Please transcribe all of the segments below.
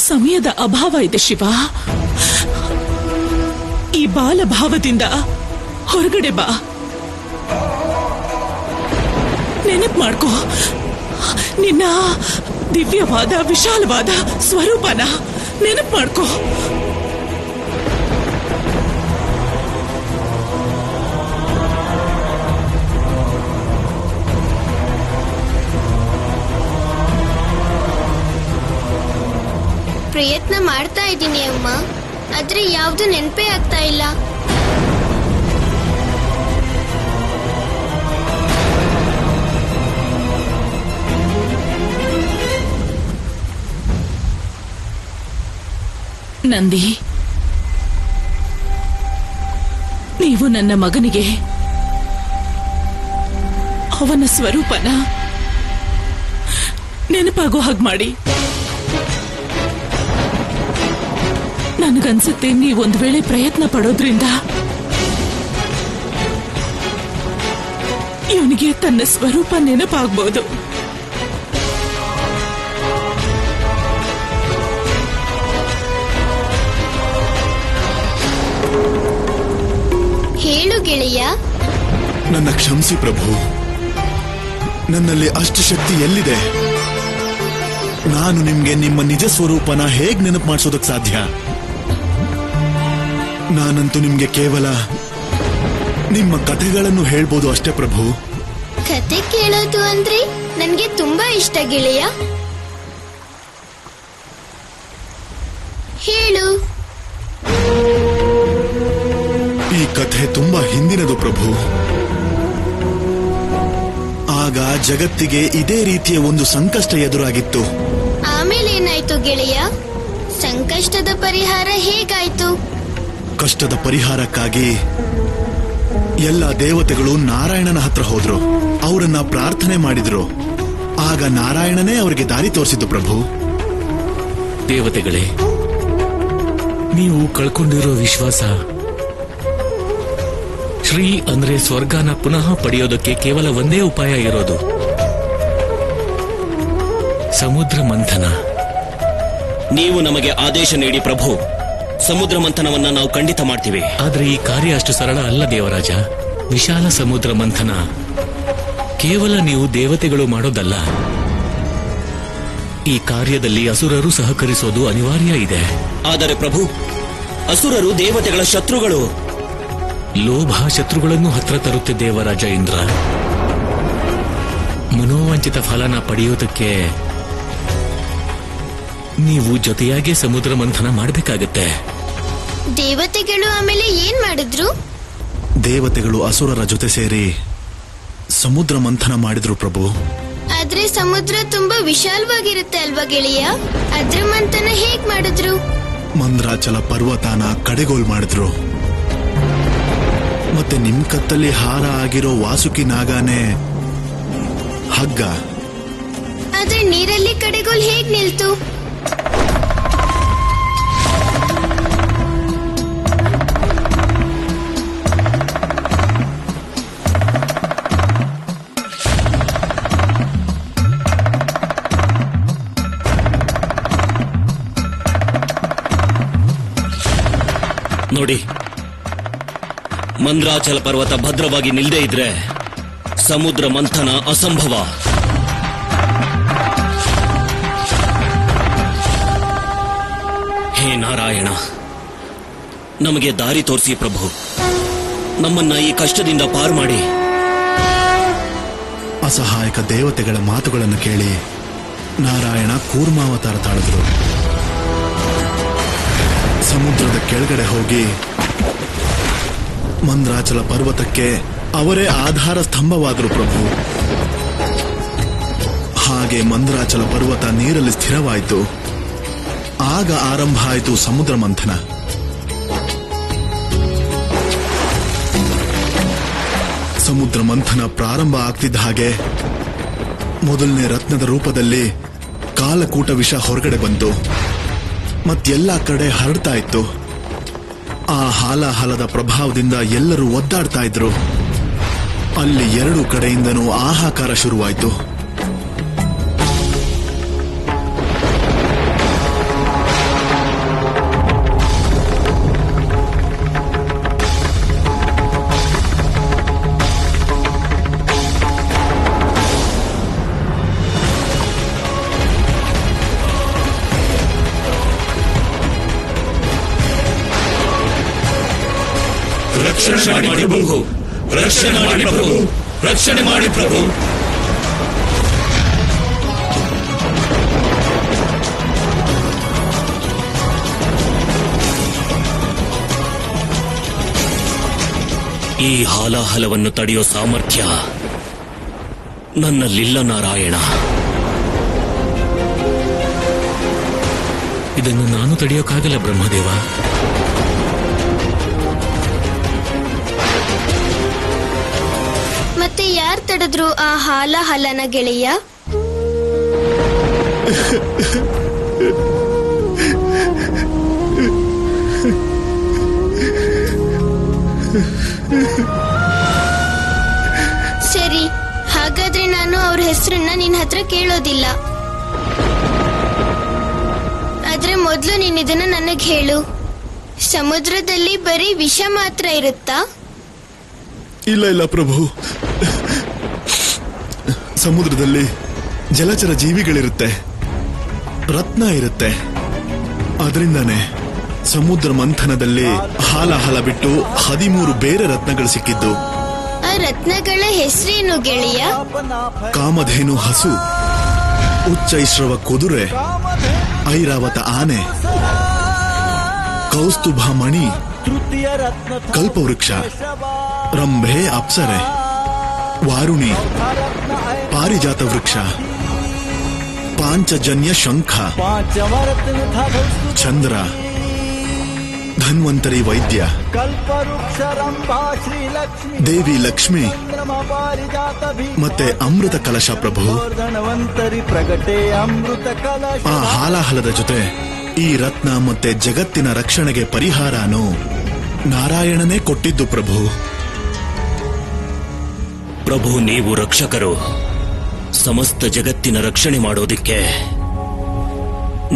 ಸಮಯದ ಅಭಾವ ಇದೆ ಶಿವ. ಈ ಬಾಲಭಾವದಿಂದ ಹೊರಗಡೆ ಬಾ. ನೆನಪು ಮಾಡ್ಕೋ ನಿನ್ನ ದಿವ್ಯವಾದ ವಿಶಾಲವಾದ ಸ್ವರೂಪನ. ನೆನಪು ಮಾಡ್ಕೋ. ಪ್ರಯತ್ನ ಮಾಡ್ತಾ ಇದ್ದೀನಿ ಅಮ್ಮ, ಆದ್ರೆ ಯಾವ್ದು ನೆನಪೇ ಆಗ್ತಾ ಇಲ್ಲ. ನಂದಿ, ನೀವು ನನ್ನ ಮಗನಿಗೆ ಅವನ ಸ್ವರೂಪನ ನೆನಪಾಗೋ ಹಾಗೆ ಮಾಡಿ. ನನಗನ್ಸುತ್ತೆ ನೀವೊಂದು ವೇಳೆ ಪ್ರಯತ್ನ ಪಡೋದ್ರಿಂದ ಇವನಿಗೆ ತನ್ನ ಸ್ವರೂಪ ನೆನಪಾಗ್ಬೋದು. ಹೇಳು ಗೆಳೆಯ. ನನ್ನ ಕ್ಷಮಿಸಿ ಪ್ರಭು, ನನ್ನಲ್ಲಿ ಅಷ್ಟು ಶಕ್ತಿ ಎಲ್ಲಿದೆ? ನಾನು ನಿಮ್ಗೆ ನಿಮ್ಮ ನಿಜ ಸ್ವರೂಪನ ಹೇಗ್ ನೆನಪು ಮಾಡಿಸೋದಕ್ಕೆ ಸಾಧ್ಯ? ನಾನಂತೂ ನಿಮ್ಗೆ ಕೇವಲ ನಿಮ್ಮ ಕಥೆಗಳನ್ನು ಹೇಳ್ಬೋದು ಅಷ್ಟೇ ಪ್ರಭು. ಕತೆ ಕೇಳೋದು ಅಂದ್ರೆ ನನ್ಗೆ ತುಂಬಾ ಇಷ್ಟ ಗೆಳೆಯ. ಹೇಳು. ಈ ಕಥೆ ತುಂಬಾ ಹಿಂದಿನದು ಪ್ರಭು. ಆಗ ಜಗತ್ತಿಗೆ ಇದೇ ರೀತಿಯ ಒಂದು ಸಂಕಷ್ಟ ಎದುರಾಗಿತ್ತು. ಆಮೇಲೆ ಏನಾಯ್ತು ಗೆಳೆಯ? ಸಂಕಷ್ಟದ ಪರಿಹಾರ ಹೇಗಾಯ್ತು? ಕಷ್ಟದ ಪರಿಹಾರಕ್ಕಾಗಿ ಎಲ್ಲ ದೇವತೆಗಳು ನಾರಾಯಣನ ಹತ್ರ ಹೋದ್ರು. ಅವರನ್ನ ಪ್ರಾರ್ಥನೆ ಮಾಡಿದ್ರು. ಆಗ ನಾರಾಯಣನೇ ಅವರಿಗೆ ದಾರಿ ತೋರಿಸಿದ್ದು ಪ್ರಭು. ದೇವತೆಗಳೇ, ನೀವು ಕಳ್ಕೊಂಡಿರೋ ವಿಶ್ವಾಸ, ಶ್ರೀ ಅಂದ್ರೆ ಸ್ವರ್ಗನ ಪುನಃ ಪಡೆಯೋದಕ್ಕೆ ಕೇವಲ ಒಂದೇ ಉಪಾಯ ಇರೋದು, ಸಮುದ್ರ ಮಂಥನ. ನೀವು ನಮಗೆ ಆದೇಶ ನೀಡಿ ಪ್ರಭು, ಸಮುದ್ರ ಮಂಥನವನ್ನ ನಾವು ಖಂಡಿತ ಮಾಡ್ತೀವಿ. ಆದ್ರೆ ಈ ಕಾರ್ಯ ಅಷ್ಟು ಸರಳ ಅಲ್ಲ ದೇವರಾಜ. ವಿಶಾಲ ಸಮುದ್ರ ಮಂಥನ ಕೇವಲ ನೀವು ದೇವತೆಗಳು ಮಾಡೋದಲ್ಲ. ಈ ಕಾರ್ಯದಲ್ಲಿ ಅಸುರರು ಸಹಕರಿಸೋದು ಅನಿವಾರ್ಯ ಇದೆ. ಆದರೆ ಪ್ರಭು, ಅಸುರರು ದೇವತೆಗಳ ಶತ್ರುಗಳು. ಲೋಭ ಶತ್ರುಗಳನ್ನು ಹತ್ರ ತರುತ್ತೆ ದೇವರಾಜ ಇಂದ್ರ. ಮನೋವಂಚಿತ ಫಲನ ಪಡೆಯೋದಕ್ಕೆ ನೀವು ಜೊತೆಯಾಗಿ ಸಮುದ್ರ ಮಂಥನ ಮಾಡಬೇಕಾಗತ್ತೆ. ದೇವತೆಗಳು ಆಮೇಲೆ ಏನ್ ಮಾಡಿದ್ರು? ದೇವತೆಗಳು ಅಸುರರ ಜೊತೆ ಸೇರಿ ಸಮುದ್ರ ಮಂಥನ ಮಾಡಿದ್ರು ಪ್ರಭು. ಆದ್ರೆ ಸಮುದ್ರ ತುಂಬಾ ವಿಶಾಲವಾಗಿರುತ್ತೆ ಅಲ್ವಾ ಗೆಳೆಯ? ಅದ್ರ ಮಂಥನ ಹೇಗ್ ಮಾಡಿದ್ರು? ಮಂದ್ರಾಚಲ ಪರ್ವತನ ಕಡೆಗೋಲ್ ಮಾಡಿದ್ರು. ಮತ್ತೆ ನಿಮ್ ಕತ್ತಲ್ಲಿ ಹಾರ ಆಗಿರೋ ವಾಸುಕಿ ನಾಗಾನೆ ಹಗ್ಗ. ಆದ್ರೆ ನೀರಲ್ಲಿ ಕಡೆಗೋಲ್ ಹೇಗ್ ನಿಲ್ತು? ನೋಡಿ, ಮಂದ್ರಾಚಲ ಪರ್ವತ ಭದ್ರವಾಗಿ ನಿಲ್ದೇ ಇದ್ರೆ ಸಮುದ್ರ ಮಂಥನ ಅಸಂಭವ. ಹೇ ನಾರಾಯಣ, ನಮಗೆ ದಾರಿ ತೋರಿಸಿ ಪ್ರಭು. ನಮ್ಮನ್ನ ಈ ಕಷ್ಟದಿಂದ ಪಾರು ಮಾಡಿ. ಅಸಹಾಯಕ ದೇವತೆಗಳ ಮಾತುಗಳನ್ನು ಕೇಳಿ ನಾರಾಯಣ ಕೂರ್ಮಾವತಾರ ತಾಳಿದ್ರು. ಸಮುದ್ರದ ಕೆಳಗಡೆ ಹೋಗಿ ಮಂದ್ರಾಚಲ ಪರ್ವತಕ್ಕೆ ಅವರೇ ಆಧಾರ ಸ್ತಂಭವಾದರು ಪ್ರಭು. ಹಾಗೆ ಮಂದ್ರಾಚಲ ಪರ್ವತ ನೀರಲ್ಲಿ ಸ್ಥಿರವಾಯಿತು. ಆಗ ಆರಂಭ ಆಯಿತು ಸಮುದ್ರ ಮಂಥನ. ಸಮುದ್ರ ಮಂಥನ ಪ್ರಾರಂಭ ಆಗ್ತಿದ್ದ ಹಾಗೆ ಮೊದಲನೇ ರತ್ನದ ರೂಪದಲ್ಲಿ ಕಾಲಕೂಟ ವಿಷ ಹೊರಗಡೆ ಬಂತು. ಮತ್ತೆಲ್ಲ ಕಡೆ ಹರಡ್ತಾ ಇತ್ತು. ಆ ಹಾಲಾಹಲದ ಪ್ರಭಾವದಿಂದ ಎಲ್ಲರೂ ಒದ್ದಾಡ್ತಾ ಇದ್ರು. ಅಲ್ಲಿ ಎರಡೂ ಕಡೆಯಿಂದನೂ ಆಹಾಕಾರ ಶುರುವಾಯಿತು. ರಕ್ಷಣೆ ಮಾಡಿ ಪ್ರಭು, ರಕ್ಷಣೆ ಮಾಡಿ ಪ್ರಭು, ರಕ್ಷಣೆ ಮಾಡಿ ಪ್ರಭು. ಈ ಹಾಲಾಹಲವನ್ನು ತಡೆಯೋ ಸಾಮರ್ಥ್ಯ ನನ್ನಲ್ಲಿಲ್ಲ ನಾರಾಯಣ. ಇದನ್ನು ನಾನು ತಡೆಯೋಕ್ಕಾಗಲ್ಲ ಬ್ರಹ್ಮದೇವ. ಮತ್ತೆ ಯಾರ್ ತಡೆದ್ರು ಆ ಹಾಲಾಹಲನ ಗೆಳೆಯ? ಸರಿ, ಹಾಗಾದ್ರೆ ನಾನು ಅವ್ರ ಹೆಸರನ್ನ ನಿನ್ ಹತ್ರ ಕೇಳೋದಿಲ್ಲ. ಆದ್ರೆ ಮೊದ್ಲು ನೀನ್ ಇದನ್ನ ನನಗ್ ಹೇಳು. ಸಮುದ್ರದಲ್ಲಿ ಬರೀ ವಿಷ ಮಾತ್ರ ಇರುತ್ತಾ? ಇಲ್ಲ ಇಲ್ಲ ಪ್ರಭು, ಸಮುದ್ರದಲ್ಲಿ ಜಲಚರ ಜೀವಿಗಳಿರುತ್ತೆ, ರತ್ನ ಇರುತ್ತೆ. ಅದರಿಂದಾನೆ ಸಮುದ್ರ ಮಂಥನದಲ್ಲಿ ಹಾಲಾಹಲ ಬಿಟ್ಟು 13 ಬೇರೆ ರತ್ನಗಳು ಸಿಕ್ಕಿದ್ದು. ಆ ರತ್ನಗಳ ಹೆಸರೇನು ಗೆಳೆಯ? ಕಾಮಧೇನು ಹಸು, ಉಚ್ಚೈಶ್ರವ ಕುದುರೆ, ಐರಾವತ ಆನೆ, ಕೌಸ್ತುಭ ಮಣಿ, ಕಲ್ಪವೃಕ್ಷ, ರಂಭೆ ಅಪ್ಸರೆ, ವಾರುಣಿ, ಪಾರಿಜಾತ ವೃಕ್ಷ, ಪಾಂಚಜನ್ಯ ಶಂಖ, ಚಂದ್ರ, ಧನ್ವಂತರಿ ವೈದ್ಯ, ದೇವಿ ಲಕ್ಷ್ಮಿ ಮತ್ತೆ ಅಮೃತ ಕಲಶ ಪ್ರಭು. ಆ ಹಾಲಾಹಲದ ಜೊತೆ ಈ ರತ್ನ ಮತ್ತೆ ಜಗತ್ತಿನ ರಕ್ಷಣೆಗೆ ಪರಿಹಾರನೂ ನಾರಾಯಣನೇ ಕೊಟ್ಟಿದ್ದು ಪ್ರಭು. ಪ್ರಭು, ನೀವು ರಕ್ಷಕರು. ಸಮಸ್ತ ಜಗತ್ತಿನ ರಕ್ಷಣೆ ಮಾಡೋದಿಕ್ಕೆ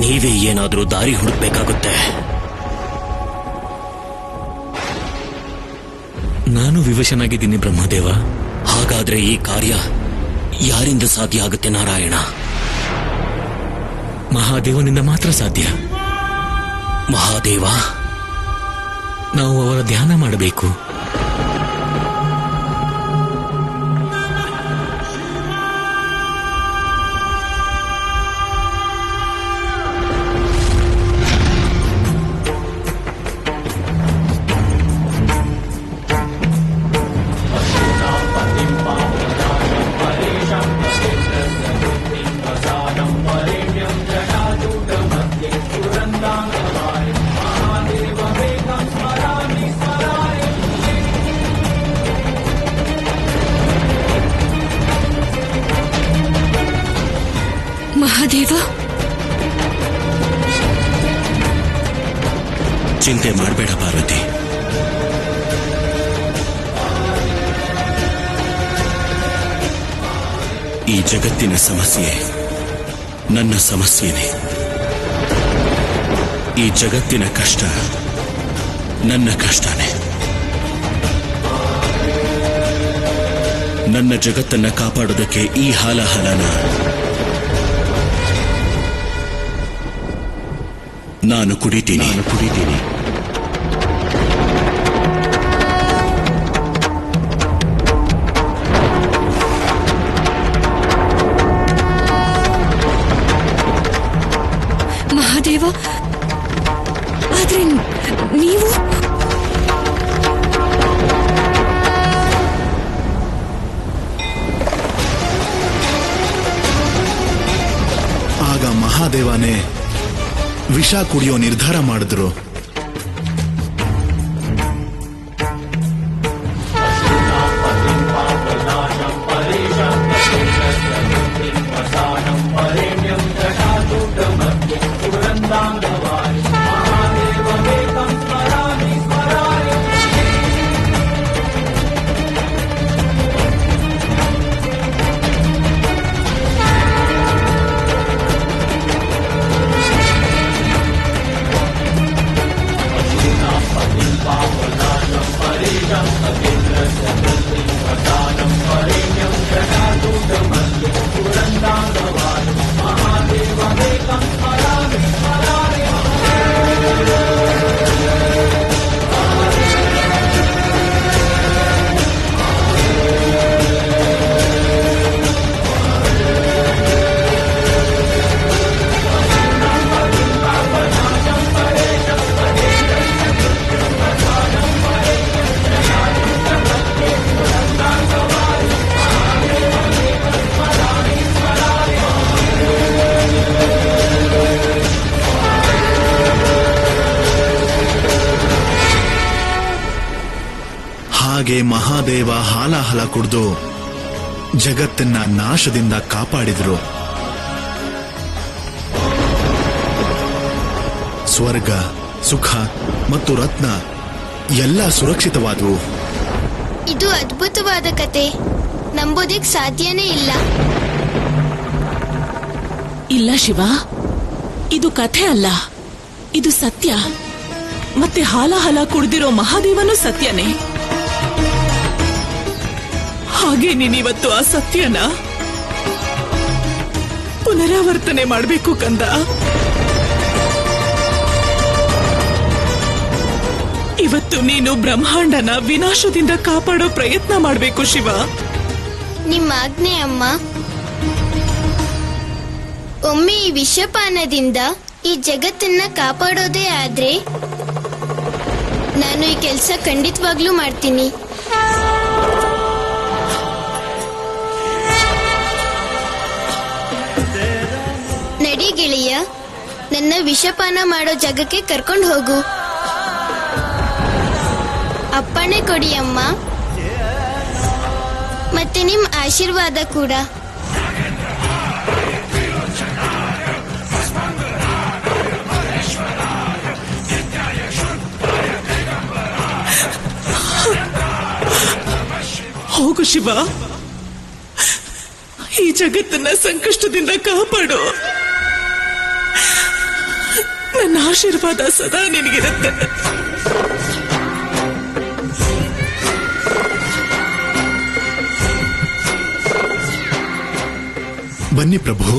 ನೀವೇ ಏನಾದ್ರೂ ದಾರಿ ಹುಡುಕ್ಬೇಕಾಗುತ್ತೆ. ನಾನು ವಿವಶನಾಗಿದ್ದೀನಿ ಬ್ರಹ್ಮದೇವ. ಹಾಗಾದ್ರೆ ಈ ಕಾರ್ಯ ಯಾರಿಂದ ಸಾಧ್ಯ ಆಗುತ್ತೆ ನಾರಾಯಣ? ಮಹಾದೇವನಿಂದ ಮಾತ್ರ ಸಾಧ್ಯ. ಮಹಾದೇವ? ನಾವು ಅವರ ಧ್ಯಾನ ಮಾಡಬೇಕು. ಮಹಾದೇವ, ಚಿಂತೆ ಮಾಡಬೇಡ ಪಾರ್ವತಿ. ಈ ಜಗತ್ತಿನ ಸಮಸ್ಯೆ ನನ್ನ ಸಮಸ್ಯೆನೇ. ಈ ಜಗತ್ತಿನ ಕಷ್ಟ ನನ್ನ ಕಷ್ಟನೇ. ನನ್ನ ಜಗತ್ತನ್ನ ಕಾಪಾಡೋದಕ್ಕೆ ಈ ಹಾಲಾಹಲನ ನಾನು ಕುಡಿತೀನಿ. ಮಹಾದೇವ, ಆದ್ರೆ ನೀವು ಆಗ ಮಹಾದೇವನೇ ವಿಷ ಕುಡಿಯೋ ನಿರ್ಧಾರ ಮಾಡಿದ್ರು. ಹಾಗೆ ಮಹಾದೇವ ಹಾಲಾಹಲ ಕುಡಿದು ಜಗತ್ತನ್ನ ನಾಶದಿಂದ ಕಾಪಾಡಿದ್ರು. ಸ್ವರ್ಗ, ಸುಖ ಮತ್ತು ರತ್ನ ಎಲ್ಲ ಸುರಕ್ಷಿತವಾದವು. ಇದು ಅದ್ಭುತವಾದ ಕತೆ, ನಂಬೋದಿಕ್ ಸಾಧ್ಯನೇ ಇಲ್ಲ. ಇಲ್ಲ ಶಿವ, ಇದು ಕಥೆ ಅಲ್ಲ, ಇದು ಸತ್ಯ. ಮತ್ತೆ ಹಾಲಾಹಲ ಕುಡ್ದಿರೋ ಮಹಾದೇವನು ಸತ್ಯನೇ. ಹಾಗೆ ನೀನಿವತ್ತು ಆ ಸತ್ಯನ ಪುನರಾವರ್ತನೆ ಮಾಡಬೇಕು ಕಂದ. ಇವತ್ತು ನೀನು ಬ್ರಹ್ಮಾಂಡನ ವಿನಾಶದಿಂದ ಕಾಪಾಡೋ ಪ್ರಯತ್ನ ಮಾಡಬೇಕು ಶಿವ. ನಿಮ್ಮ ಆಜ್ಞೆ ಅಮ್ಮ. ಒಮ್ಮೆ ಈ ವಿಷಪಾನದಿಂದ ಈ ಜಗತ್ತನ್ನ ಕಾಪಾಡೋದೇ ಆದ್ರೆ ನಾನು ಈ ಕೆಲಸ ಖಂಡಿತವಾಗ್ಲೂ ಮಾಡ್ತೀನಿ. ನಡಿ ಗೆಳೆಯ, ನನ್ನ ವಿಷಪಾನ ಮಾಡೋ ಜಾಗಕ್ಕೆ ಕರ್ಕೊಂಡು ಹೋಗು. ಅಪ್ಪಣೆ ಕೊಡಿ ಅಮ್ಮ, ಮತ್ತೆ ನಿಮ್ ಆಶೀರ್ವಾದ ಕೂಡ. ಹೋಗು ಶಿವ, ಈ ಜಗತ್ತನ್ನ ಸಂಕಷ್ಟದಿಂದ ಕಾಪಾಡು. ನನ್ನ ಆಶೀರ್ವಾದ ಸದಾ ನಿನಗಿರುತ್ತೆ. ಬನ್ನಿ ಪ್ರಭು.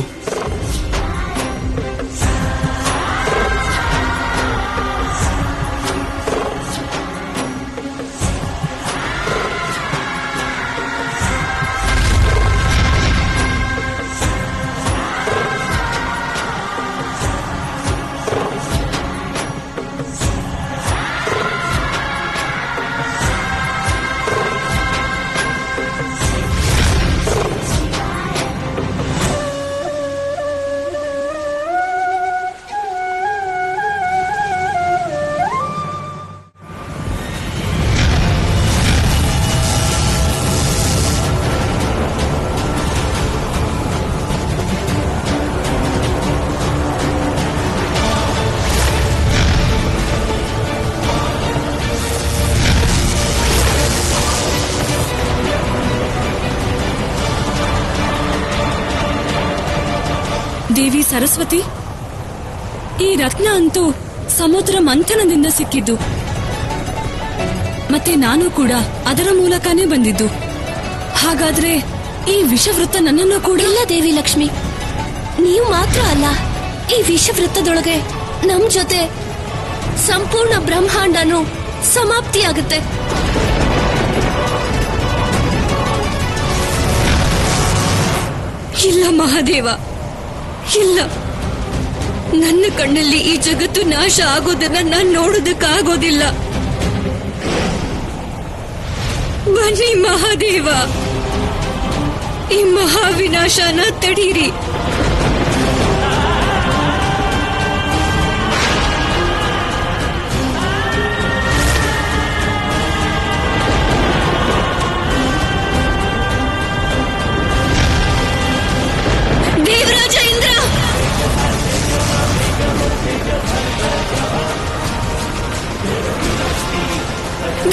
ದೇವಿ ಸರಸ್ವತಿ, ಈ ರತ್ನ ಅಂತೂ ಸಮುದ್ರ ಮಂಥನದಿಂದ ಸಿಕ್ಕಿದ್ದು. ಮತ್ತೆ ನಾನು ಕೂಡ ಅದರ ಮೂಲಕನೇ ಬಂದಿದ್ದು. ಹಾಗಾದ್ರೆ ಈ ವಿಷವೃತ್ತ ನನ್ನನ್ನು ಕೂಡ... ಇಲ್ಲ ದೇವಿ ಲಕ್ಷ್ಮಿ, ನೀವು ಮಾತ್ರ ಅಲ್ಲ, ಈ ವಿಷವೃತ್ತದೊಳಗೆ ನಮ್ ಜೊತೆ ಸಂಪೂರ್ಣ ಬ್ರಹ್ಮಾಂಡನು ಸಮಾಪ್ತಿಯಾಗುತ್ತೆ. ಇಲ್ಲ ಮಹಾದೇವ, ಇಲ್ಲ. ನನ್ನ ಕಣ್ಣಲ್ಲಿ ಈ ಜಗತ್ತು ನಾಶ ಆಗೋದನ್ನ ನಾನು ನೋಡೋದಕ್ಕಾಗೋದಿಲ್ಲ. ಬನ್ನಿ ಮಹಾದೇವ, ಈ ಮಹಾವಿನಾಶನ ತಡೀರಿ. ದೇವರಾಜ ಇಂದ್ರ,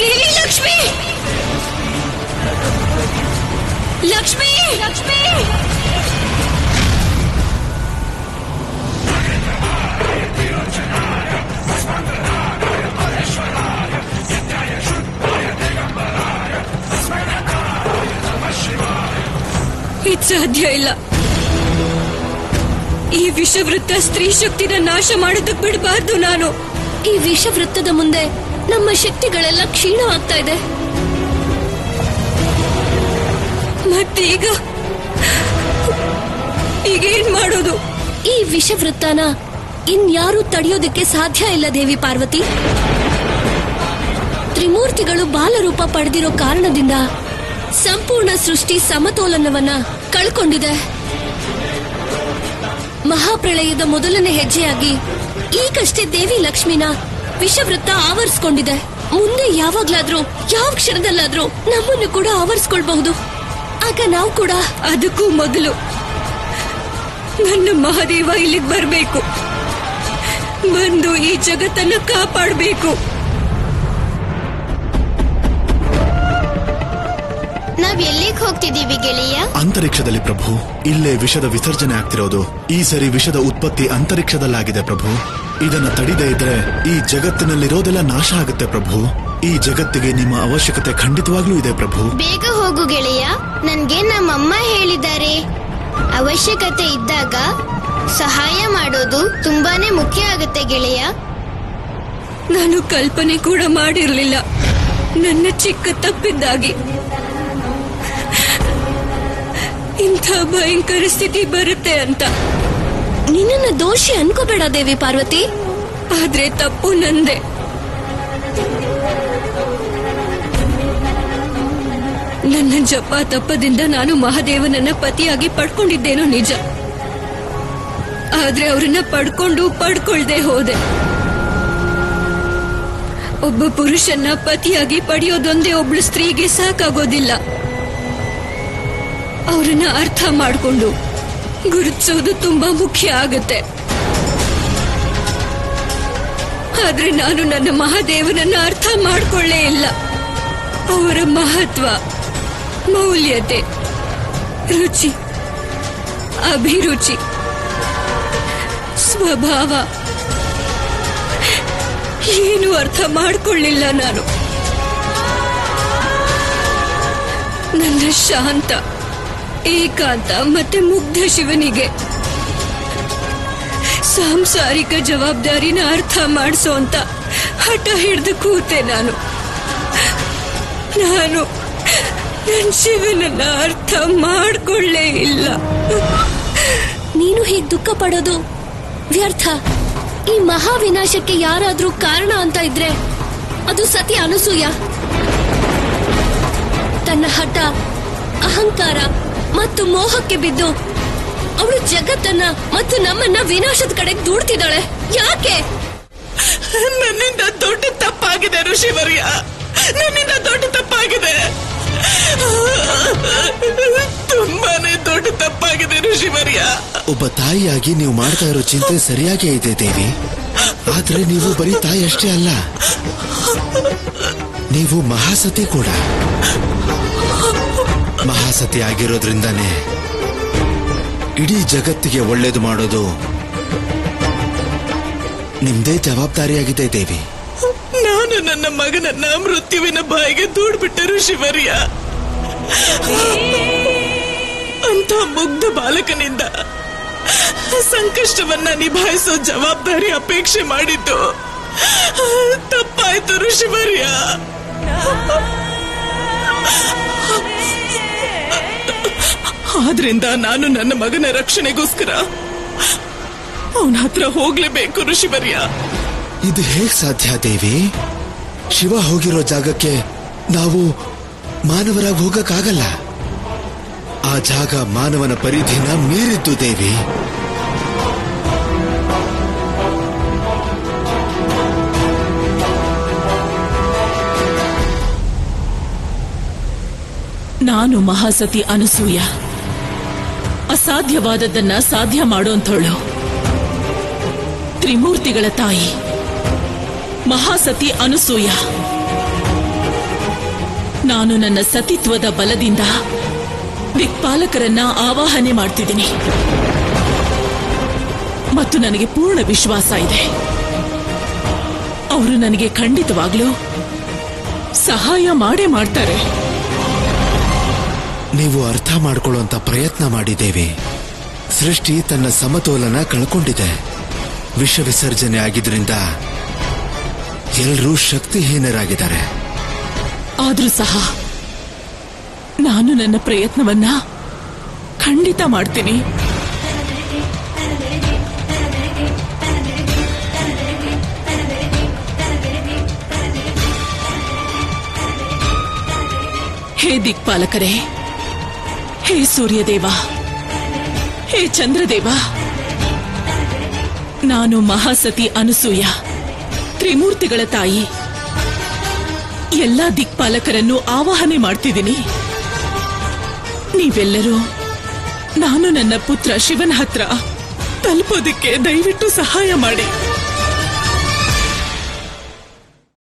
ದೇವಿ ಲಕ್ಷ್ಮಿ, ಲಕ್ಷ್ಮಿ, ಲಕ್ಷ್ಮಿ. ಇದು ಸಾಧ್ಯ ಇಲ್ಲ. ಈ ವಿಷವೃತ್ತ ಸ್ತ್ರೀ ಶಕ್ತಿನ ನಾಶ ಮಾಡೋದಕ್ಕೆ ಬಿಡಬಾರ್ದು ನಾನು. ಈ ವಿಷವೃತ್ತದ ಮುಂದೆ ನಮ್ಮ ಶಕ್ತಿಗಳೆಲ್ಲ ಕ್ಷೀಣವಾಗ್ತಾ ಇದೆ. ಮತ್ತೀಗ ಈಗೇನ್ ಮಾಡೋದು? ಈ ವಿಷವೃತ್ತನ ಇನ್ಯಾರೂ ತಡೆಯೋದಕ್ಕೆ ಸಾಧ್ಯ ಇಲ್ಲ ದೇವಿ ಪಾರ್ವತಿ. ತ್ರಿಮೂರ್ತಿಗಳು ಬಾಲರೂಪ ಪಡೆದಿರೋ ಕಾರಣದಿಂದ ಸಂಪೂರ್ಣ ಸೃಷ್ಟಿ ಸಮತೋಲನವನ್ನ ಕಳ್ಕೊಂಡಿದೆ. ಮಹಾಪ್ರಳಯದ ಮೊದಲನೇ ಹೆಜ್ಜೆಯಾಗಿ ಈಗಷ್ಟೇ ದೇವಿ ಲಕ್ಷ್ಮಿನ ವಿಷವೃತ್ತ ಆವರಿಸಿಕೊಂಡಿದೆ. ಮುಂದೆ ಯಾವಾಗ್ಲಾದ್ರೂ ಯಾವ ಕ್ಷಣದಲ್ಲಾದ್ರೂ ನಮ್ಮನ್ನು ಕೂಡ ಆವರಿಸ್ಕೊಳ್ಬಹುದು. ಆಗ ನಾವು ಕೂಡ ಅದಕ್ಕೂ ಮೊದಲು ನನ್ನ ಮಹಾದೇವ ಇಲ್ಲಿಗೆ ಬರಬೇಕು, ಬಂದು ಈ ಜಗತ್ತನ್ನ ಕಾಪಾಡಬೇಕು. ನಾವ್ ಎಲ್ಲಿಗೆ ಹೋಗ್ತಿದೀವಿ ಗೆಳೆಯ? ಅಂತರಿಕ್ಷದಲ್ಲಿ ಪ್ರಭು. ಇಲ್ಲೇ ವಿಷದ ವಿಸರ್ಜನೆ ಆಗ್ತಿರೋದು. ಈ ಸರಿ ವಿಷದ ಉತ್ಪತ್ತಿ ಅಂತರಿಕ್ಷದಲ್ಲಾಗಿದೆ ಪ್ರಭು. ಇದನ್ನ ತಡಿದೇ ಇದ್ರೆ ಈ ಜಗತ್ತಿನಲ್ಲಿರೋದೆಲ್ಲ ನಾಶ ಆಗುತ್ತೆ ಪ್ರಭು. ಈ ಜಗತ್ತಿಗೆ ನಿಮ್ಮ ಅವಶ್ಯಕತೆ ಖಂಡಿತವಾಗ್ಲೂ ಇದೆ ಪ್ರಭು. ಬೇಗ ಹೋಗು ಗೆಳೆಯ. ನನ್ಗೆ ನಮ್ಮಮ್ಮ ಹೇಳಿದ್ದಾರೆ, ಅವಶ್ಯಕತೆ ಇದ್ದಾಗ ಸಹಾಯ ಮಾಡೋದು ತುಂಬಾನೇ ಮುಖ್ಯ ಆಗುತ್ತೆ ಗೆಳೆಯ. ನಾನು ಕಲ್ಪನೆ ಕೂಡ ಮಾಡಿರ್ಲಿಲ್ಲ ನನ್ನ ಚಿಕ್ಕ ತಪ್ಪಿದ್ದಾಗಿ ಇಂಥ ಭಯಂಕರ ಸ್ಥಿತಿ ಬರುತ್ತೆ ಅಂತ. ನಿನ್ನನ್ನ ದೋಷಿ ಅನ್ಕೋಬೇಡ ದೇವಿ ಪಾರ್ವತಿ. ಆದ್ರೆ ತಪ್ಪು ನಂದೆ. ನನ್ನ ಜಪ ತಪ್ಪದಿಂದ ನಾನು ಮಹಾದೇವನನ್ನ ಪತಿಯಾಗಿ ಪಡ್ಕೊಂಡಿದ್ದೇನೋ ನಿಜ. ಆದ್ರೆ ಅವರನ್ನ ಪಡ್ಕೊಳ್ದೆ ಹೋದೆ. ಒಬ್ಬ ಪುರುಷನ್ನ ಪತಿಯಾಗಿ ಪಡೆಯೋದೊಂದೇ ಒಬ್ಳು ಸ್ತ್ರೀಗೆ ಸಾಕಾಗೋದಿಲ್ಲ. ಅವರನ್ನ ಅರ್ಥ ಮಾಡ್ಕೊಂಡು ಗುರುತಿಸೋದು ತುಂಬಾ ಮುಖ್ಯ ಆಗತ್ತೆ. ಆದ್ರೆ ನಾನು ನನ್ನ ಮಹಾದೇವನನ್ನ ಅರ್ಥ ಮಾಡ್ಕೊಳ್ಳೇ ಇಲ್ಲ. ಅವರ ಮಹತ್ವ, ಮೌಲ್ಯತೆ, ರುಚಿ, ಅಭಿರುಚಿ, ಸ್ವಭಾವ ಏನು ಅರ್ಥ ಮಾಡ್ಕೊಳ್ಳಿಲ್ಲ ನಾನು. ನನ್ನ ಶಾಂತ, ಏಕಾಂತ ಮತ್ತೆ ಮುಗ್ಧ ಶಿವನಿಗೆ ಸಾಂಸಾರಿಕ ಜವಾಬ್ದಾರಿನ ಅರ್ಥ ಮಾಡಿಸೋ ಅಂತ ಹಠ ಹಿಡಿದು ಕೂತೆ ನಾನು. ನನ್ನ ಶಿವನನ್ನ ಅರ್ಥ ಮಾಡ್ಕೊಳ್ಳೇ ಇಲ್ಲ. ನೀನು ಹೀಗೆ ದುಃಖ ಪಡೋದು ವ್ಯರ್ಥ. ಈ ಮಹಾವಿನಾಶಕ್ಕೆ ಯಾರಾದ್ರೂ ಕಾರಣ ಅಂತ ಇದ್ರೆ ಅದು ಸತಿ ಅನಸೂಯ. ತನ್ನ ಹಠ, ಅಹಂಕಾರ ಮತ್ತು ಮೋಹಕ್ಕೆ ಬಿದ್ದು ಅವಳು ಜಗತ್ತನ್ನ ಮತ್ತು ನಮ್ಮನ್ನ ವಿನಾಶದ ಕಡೆಗೆ ದೂಡ್ತಿದ್ದಾಳೆ. ಯಾಕೆ? ನನ್ನಿಂದ ದೊಡ್ಡ ತಪ್ಪಾಗಿದೆ ಋಷಿವರ್ಯ, ನನ್ನಿಂದ ದೊಡ್ಡ ತಪ್ಪಾಗಿದೆ, ತುಂಬಾನೇ ದೊಡ್ಡ ತಪ್ಪಾಗಿದೆ ಋಷಿವರ್ಯ. ಒಬ್ಬ ತಾಯಿಯಾಗಿ ನೀವು ಮಾಡ್ತಾ ಇರೋ ಚಿಂತೆ ಸರಿಯಾಗೇ ಇದೆ ದೇವಿ. ಆದ್ರೆ ನೀವು ಬರೀ ತಾಯಿ ಅಷ್ಟೇ ಅಲ್ಲ, ನೀವು ಮಹಾಸತಿ ಕೂಡ. ಮಹಾಸತಿ ಆಗಿರೋದ್ರಿಂದಾನೇ ಇಡೀ ಜಗತ್ತಿಗೆ ಒಳ್ಳೇದು ಮಾಡೋದು ನಿಮ್ದೇ ಜವಾಬ್ದಾರಿಯಾಗಿದೆ ದೇವಿ. ನಾನು ನನ್ನ ಮಗನನ್ನ ಮೃತ್ಯುವಿನ ಬಾಯಿಗೆ ದೂಡ್ಬಿಟ್ಟೆ ಋಷಿವರ್ಯ. ಅಂತ ಮುಗ್ಧ ಬಾಲಕನಿಂದ ಸಂಕಷ್ಟವನ್ನ ನಿಭಾಯಿಸೋ ಜವಾಬ್ದಾರಿ ಅಪೇಕ್ಷೆ ಮಾಡಿದ್ದು ತಪ್ಪಾಯ್ತು ಋಷಿವರ್ಯ. ಆದ್ರಿಂದ ನಾನು ನನ್ನ ಮಗನ ರಕ್ಷಣೆಗೋಸ್ಕರ ಅವನ ಹತ್ರ ಹೋಗ್ಲೇಬೇಕು ಋಷಿವರ್ಯ. ಇದು ಹೇಗ್ ಸಾಧ್ಯ ದೇವಿ? ಶಿವ ಹೋಗಿರೋ ಜಾಗಕ್ಕೆ ನಾವು ಮಾನವರಾಗಿ ಹೋಗಕ್ಕಾಗಲ್ಲ. ಆ ಜಾಗ ಮಾನವನ ಪರಿಧಿನ ಮೀರಿದ್ದು ದೇವಿ. ನಾನು ಮಹಾಸತಿ ಅನಸೂಯ, ಅಸಾಧ್ಯವಾದದ್ದನ್ನ ಸಾಧ್ಯ ಮಾಡೋಂಥವಳು, ತ್ರಿಮೂರ್ತಿಗಳ ತಾಯಿ ಮಹಾಸತಿ ಅನಸೂಯ. ನಾನು ನನ್ನ ಸತಿತ್ವದ ಬಲದಿಂದ ದಿಕ್ಪಾಲಕರನ್ನ ಆವಾಹನೆ ಮಾಡ್ತಿದ್ದೀನಿ ಮತ್ತು ನನಗೆ ಪೂರ್ಣ ವಿಶ್ವಾಸ ಇದೆ ಅವರು ನನಗೆ ಖಂಡಿತವಾಗ್ಲೂ ಸಹಾಯ ಮಾಡೇ ಮಾಡ್ತಾರೆ. ನೀವು ಅರ್ಥ ಮಾಡ್ಕೊಳ್ಳುವಂತ ಪ್ರಯತ್ನ ಮಾಡಿದ್ದೇವೆ. ಸೃಷ್ಟಿ ತನ್ನ ಸಮತೋಲನ ಕಳ್ಕೊಂಡಿದೆ. ವಿಷ ವಿಸರ್ಜನೆ ಆಗಿದ್ರಿಂದ ಎಲ್ಲರೂ ಶಕ್ತಿಹೀನರಾಗಿದ್ದಾರೆ. ಆದ್ರೂ ಸಹ ನಾನು ನನ್ನ ಪ್ರಯತ್ನವನ್ನ ಖಂಡಿತ ಮಾಡ್ತೀನಿ. ಹೇ ದಿಕ್ಪಾಲಕರೇ, ಹೇ ಸೂರ್ಯದೇವ, ಹೇ ಚಂದ್ರದೇವ, ನಾನು ಮಹಾಸತಿ ಅನಸೂಯ, ತ್ರಿಮೂರ್ತಿಗಳ ತಾಯಿ, ಎಲ್ಲಾ ದಿಕ್ಪಾಲಕರನ್ನು ಆವಾಹನೆ ಮಾಡ್ತಿದ್ದೀನಿ. ನೀವೆಲ್ಲರೂ ನಾನು ನನ್ನ ಪುತ್ರ ಶಿವನ ಹತ್ರ ತಲುಪೋದಿಕ್ಕೆ ದಯವಿಟ್ಟು ಸಹಾಯ ಮಾಡಿ.